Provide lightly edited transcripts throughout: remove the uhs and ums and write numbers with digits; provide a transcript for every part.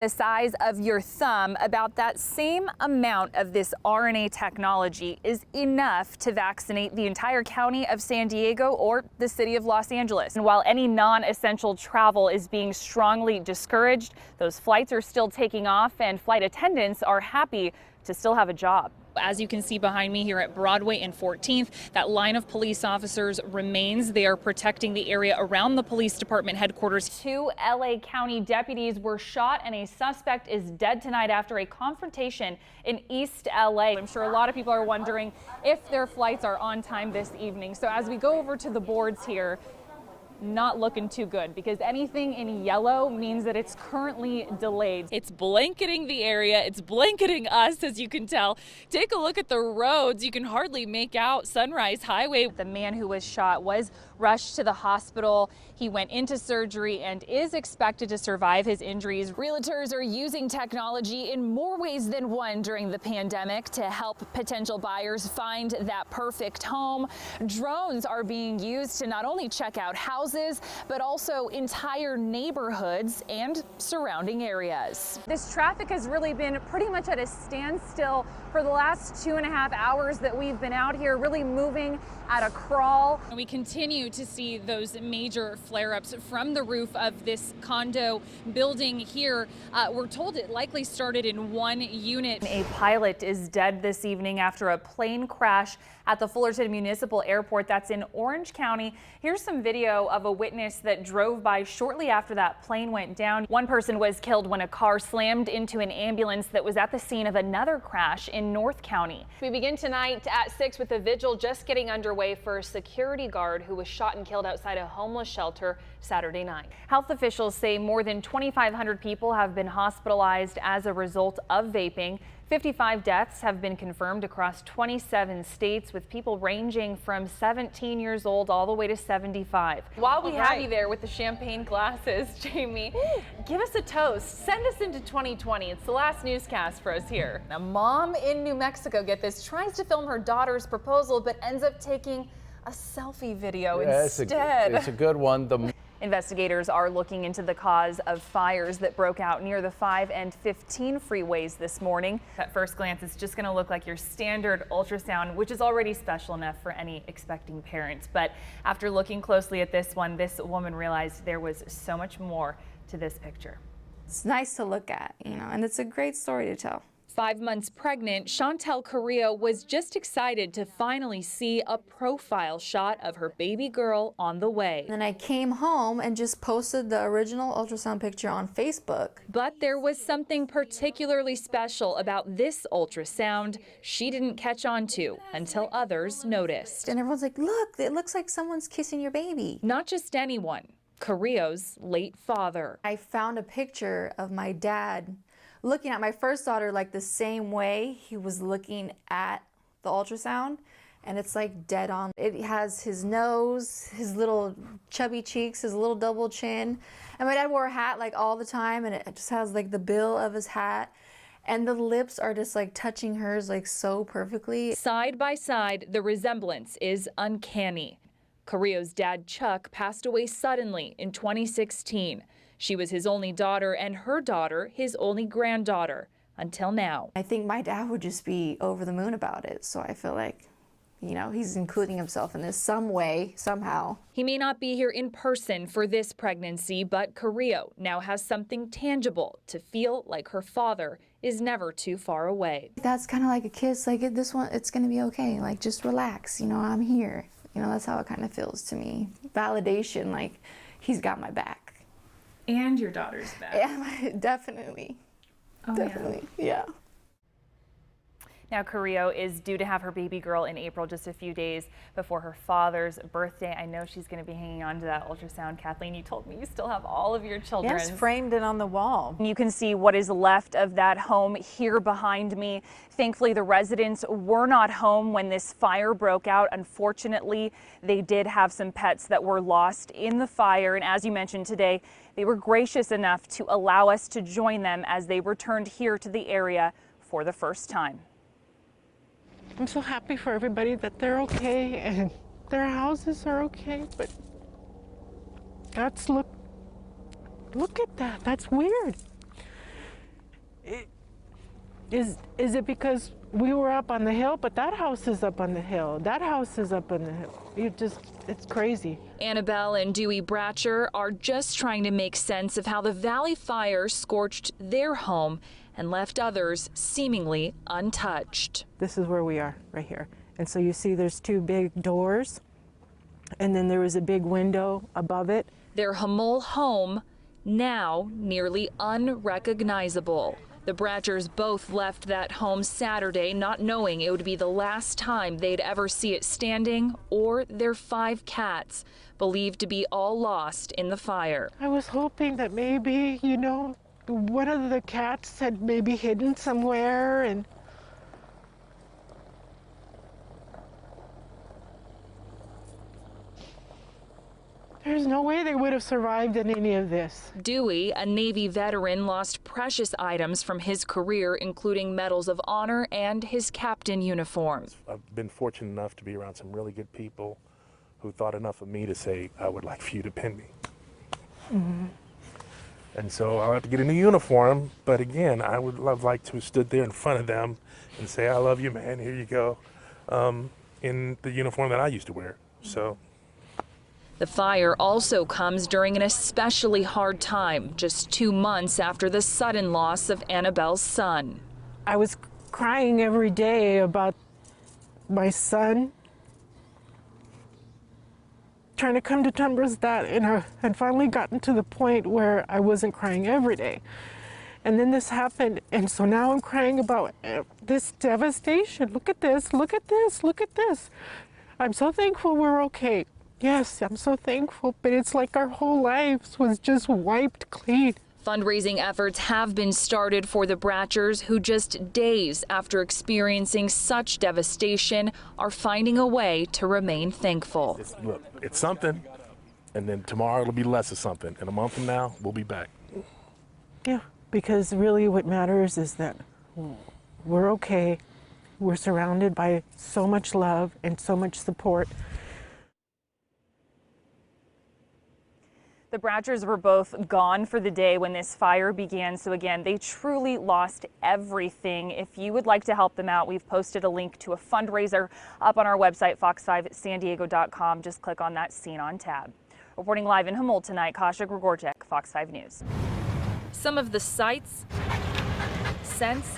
The size of your thumb, about that same amount of this RNA technology is enough to vaccinate the entire county of San Diego or the city of Los Angeles. And while any non-essential travel is being strongly discouraged, those flights are still taking off and flight attendants are happy to still have a job. As you can see behind me here at Broadway and 14th, that line of police officers remains. They are protecting the area around the police department headquarters. 2 LA County deputies were shot and a suspect is dead tonight after a confrontation in East LA. I'm sure a lot of people are wondering if their flights are on time this evening. So as we go over to the boards here, not looking too good because anything in yellow means that it's currently delayed. It's blanketing the area. It's blanketing us, as you can tell. Take a look at the roads. You can hardly make out Sunrise Highway. The man who was shot was rushed to the hospital. He went into surgery and is expected to survive his injuries. Realtors are using technology in more ways than one during the pandemic to help potential buyers find that perfect home. Drones are being used to not only check out houses, but also entire neighborhoods and surrounding areas. This traffic has really been pretty much at a standstill for the last 2.5 hours that we've been out here, really moving at a crawl. And we continue to see those major flare-ups from the roof of this condo building here. We're told it likely started in one unit. A pilot is dead this evening after a plane crash at the Fullerton Municipal Airport. That's in Orange County. Here's some video of a witness that drove by shortly after that plane went down. One person was killed when a car slammed into an ambulance that was at the scene of another crash in North County. We begin tonight at 6 with a vigil just getting underway for a security guard who was shot and killed outside a homeless shelter Saturday night. Health officials say more than 2,500 people have been hospitalized as a result of vaping. 55 deaths have been confirmed across 27 states, with people ranging from 17 years old all the way to 75. While we have you there with the champagne glasses, Jamie, give us a toast. Send us into 2020. It's the last newscast for us here. A mom in New Mexico, get this, tries to film her daughter's proposal, but ends up taking a selfie video instead. It's a good one. Investigators are looking into the cause of fires that broke out near the 5 and 15 freeways this morning. At first glance, it's just going to look like your standard ultrasound, which is already special enough for any expecting parents. But after looking closely at this one, this woman realized there was so much more to this picture. It's nice to look at, and it's a great story to tell. 5 months pregnant, Chantel Carrillo was just excited to finally see a profile shot of her baby girl on the way. And then I came home and just posted the original ultrasound picture on Facebook. But there was something particularly special about this ultrasound she didn't catch on to until others noticed. And everyone's like, look, it looks like someone's kissing your baby. Not just anyone, Carrillo's late father. I found a picture of my dad looking at my first daughter like the same way he was looking at the ultrasound, and it's like dead on. It has his nose, his little chubby cheeks, his little double chin, and my dad wore a hat like all the time, and it just has like the bill of his hat, and the lips are just like touching hers like so perfectly. Side by side, the resemblance is uncanny. Carrillo's dad, Chuck, passed away suddenly in 2016. She was his only daughter, and her daughter his only granddaughter, until now. I think my dad would just be over the moon about it, so I feel like, he's including himself in this some way, somehow. He may not be here in person for this pregnancy, but Carrillo now has something tangible to feel like her father is never too far away. That's kind of like a kiss, like this one, it's gonna be okay, like just relax, I'm here. That's how it kind of feels to me. Validation, like he's got my back. And your daughter's back. Yeah, definitely. Oh, definitely, yeah. Now, Carrillo is due to have her baby girl in April, just a few days before her father's birthday. I know she's going to be hanging on to that ultrasound. Kathleen, you told me you still have all of your children. Yes, framed and on the wall. You can see what is left of that home here behind me. Thankfully, the residents were not home when this fire broke out. Unfortunately, they did have some pets that were lost in the fire. And as you mentioned today, they were gracious enough to allow us to join them as they returned here to the area for the first time. I'm so happy for everybody that they're okay and their houses are okay, but look at that. That's weird. Is it because we were up on the hill? But that house is up on the hill. That house is up on the hill. It's crazy. Annabelle and Dewey Bratcher are just trying to make sense of how the Valley Fire scorched their home and left others seemingly untouched. This is where we are, right here. And so you see there's two big doors, and then there was a big window above it. Their Hamul home now nearly unrecognizable. The Bratchers both left that home Saturday not knowing it would be the last time they'd ever see it standing, or their 5 cats, believed to be all lost in the fire. I was hoping that maybe, you know, one of the cats had maybe hidden somewhere, and there's no way they would have survived in any of this. Dewey, a Navy veteran, lost precious items from his career, including medals of honor and his captain uniform. I've been fortunate enough to be around some really good people who thought enough of me to say, I would like for you to pin me. Mm-hmm. And so I'll have to get a new uniform, but again, I would love like to have stood there in front of them and say, I love you, man, here you go, in the uniform that I used to wear. So. The fire also comes during an especially hard time, just 2 months after the sudden loss of Annabelle's son. I was crying every day about my son, trying to come to terms with that, and I had finally gotten to the point where I wasn't crying every day. And then this happened, and so now I'm crying about this devastation. Look at this, look at this, look at this. I'm so thankful we're okay. Yes, I'm so thankful, but it's like our whole lives was just wiped clean. Fundraising efforts have been started for the Bratchers, who just days after experiencing such devastation are finding a way to remain thankful. Look, it's something, and then tomorrow it'll be less of something, and a month from now we'll be back. Yeah, because really what matters is that we're okay. We're surrounded by so much love and so much support. The Bratchers were both gone for the day when this fire began, so again, they truly lost everything. If you would like to help them out, we've posted a link to a fundraiser up on our website, fox5sandiego.com. Just click on that Scene On tab. Reporting live in Hamul tonight, Kasia Grigorczyk, Fox 5 News. Some of the sights, scents,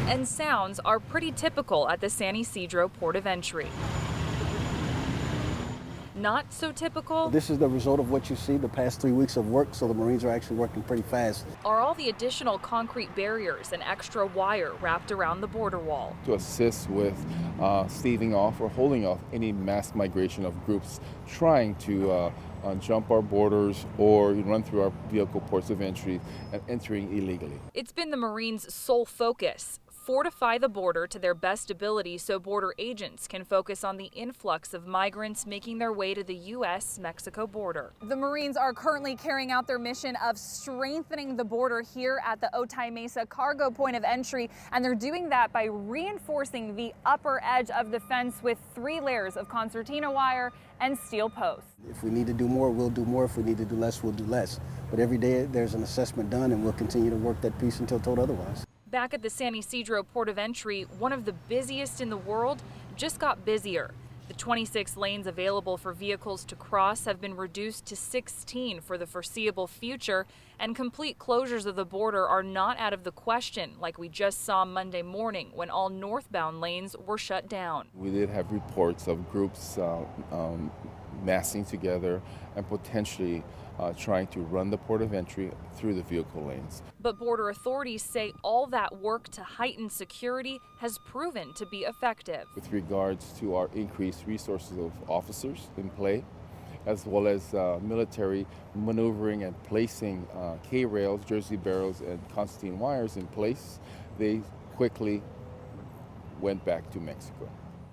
and sounds are pretty typical at the San Ysidro Port of Entry. Not so typical. This is the result of what you see the past 3 weeks of work, so the Marines are actually working pretty fast. Are all the additional concrete barriers and extra wire wrapped around the border wall. To assist with staving off or holding off any mass migration of groups trying to jump our borders or run through our vehicle ports of entry and entering illegally. It's been the Marines' sole focus. Fortify the border to their best ability so border agents can focus on the influx of migrants making their way to the U.S.-Mexico border. The Marines are currently carrying out their mission of strengthening the border here at the Otay Mesa cargo point of entry, and they're doing that by reinforcing the upper edge of the fence with 3 layers of concertina wire and steel posts. If we need to do more, we'll do more. If we need to do less, we'll do less. But every day there's an assessment done, and we'll continue to work that piece until told otherwise. Back at the San Ysidro Port of Entry, one of the busiest in the world, just got busier. The 26 lanes available for vehicles to cross have been reduced to 16 for the foreseeable future, and complete closures of the border are not out of the question, like we just saw Monday morning when all northbound lanes were shut down. We did have reports of groups massing together and potentially trying to run the port of entry through the vehicle lanes. But border authorities say all that work to heighten security has proven to be effective. With regards to our increased resources of officers in play, as well as military maneuvering and placing K-rails, jersey barrels, and concertina wires in place, they quickly went back to Mexico.